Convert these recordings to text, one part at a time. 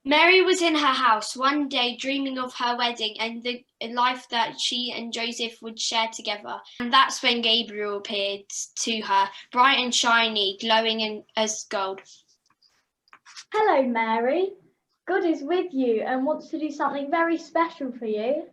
Mary was in her house one day dreaming of her wedding and the life that she and Joseph would share together. And that's when Gabriel appeared to her, bright and shiny, as gold. Hello, Mary. God is with you and wants to do something very special for you.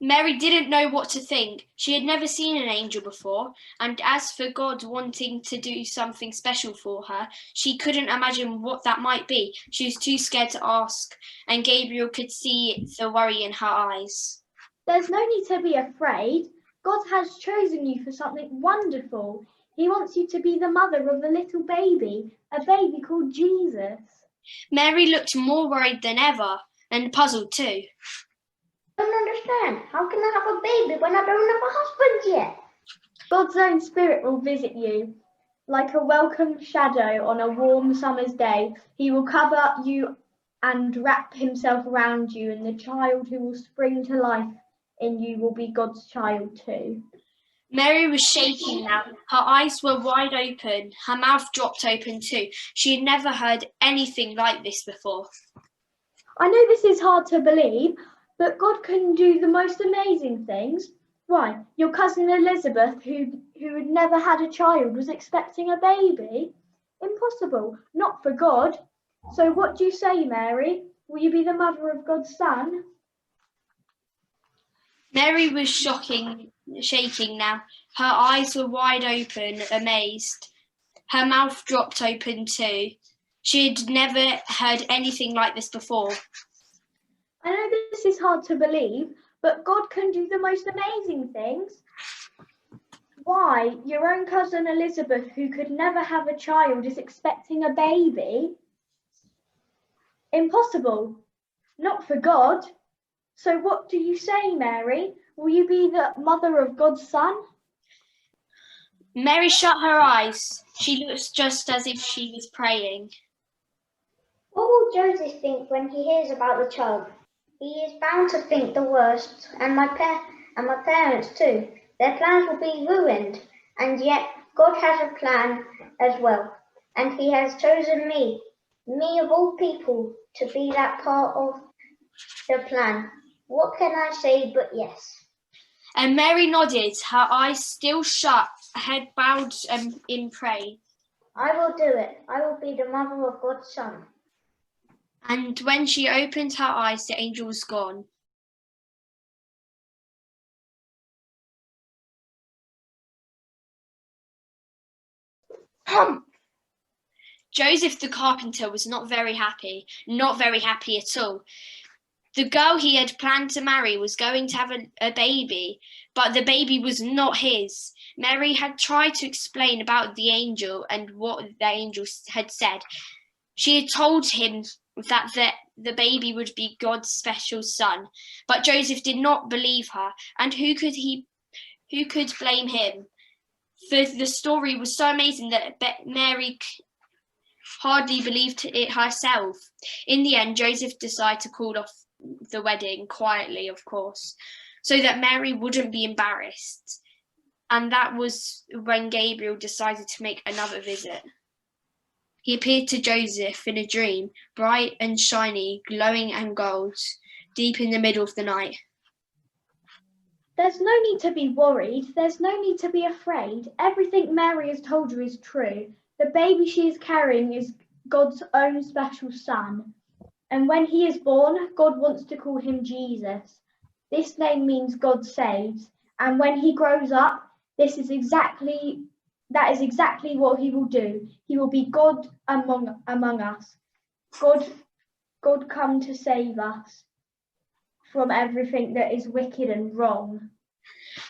Mary didn't know what to think. She had never seen an angel before, and as for God wanting to do something special for her, she couldn't imagine what that might be. She was too scared to ask, and Gabriel could see the worry in her eyes. There's no need to be afraid. God has chosen you for something wonderful. He wants you to be the mother of a little baby, a baby called Jesus. Mary looked more worried than ever, and puzzled too. I don't understand. How can I have a baby when I don't have a husband yet? God's own spirit will visit you. Like a welcome shadow on a warm summer's day, he will cover you and wrap himself around you, and the child who will spring to life in you will be God's child too. Mary was shaking now. Her eyes were wide open. Her mouth dropped open too. She had never heard anything like this before. I know this is hard to believe, but God can do the most amazing things. Why, your cousin Elizabeth, who had never had a child, was expecting a baby? Impossible, not for God. So what do you say, Mary? Will you be the mother of God's son? Mary was shaking now. Her eyes were wide open, amazed. Her mouth dropped open too. She had never heard anything like this before. I know this is hard to believe, but God can do the most amazing things. Why, your own cousin Elizabeth, who could never have a child, is expecting a baby? Impossible, not for God. So what do you say, Mary? Will you be the mother of God's son? Mary shut her eyes. She looked just as if she was praying. What will Joseph think when he hears about the child? He is bound to think the worst, and my parents too. Their plans will be ruined, and yet God has a plan as well, and he has chosen me of all people, to be that part of the plan. What can I say but yes? And Mary nodded, her eyes still shut, head bowed in prayer. I will do it. I will be the mother of God's son. And when she opened her eyes, the angel was gone. Joseph the carpenter was not very happy at all. The girl he had planned to marry was going to have a baby, but the baby was not his. Mary had tried to explain about the angel and what the angel had said. She had told him that the baby would be God's special son, but Joseph did not believe her, and who could blame him? For the story was so amazing that Mary hardly believed it herself. In the end, Joseph decided to call off the wedding quietly, of course, so that Mary wouldn't be embarrassed. And that was when Gabriel decided to make another visit. He appeared to Joseph in a dream, bright and shiny, glowing and gold, deep in the middle of the night. There's no need to be worried. There's no need to be afraid. Everything Mary has told you is true. The baby she is carrying is God's own special son. And when he is born, God wants to call him Jesus. This name means God saves. And when he grows up, that is exactly what he will do. He will be God among us. God come to save us from everything that is wicked and wrong.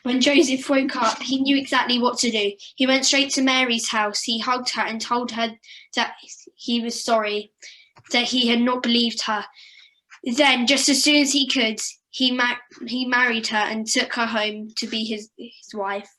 When Joseph woke up, he knew exactly what to do. He went straight to Mary's house. He hugged her and told her that he was sorry, that he had not believed her. Then, just as soon as he could, he married her and took her home to be his wife.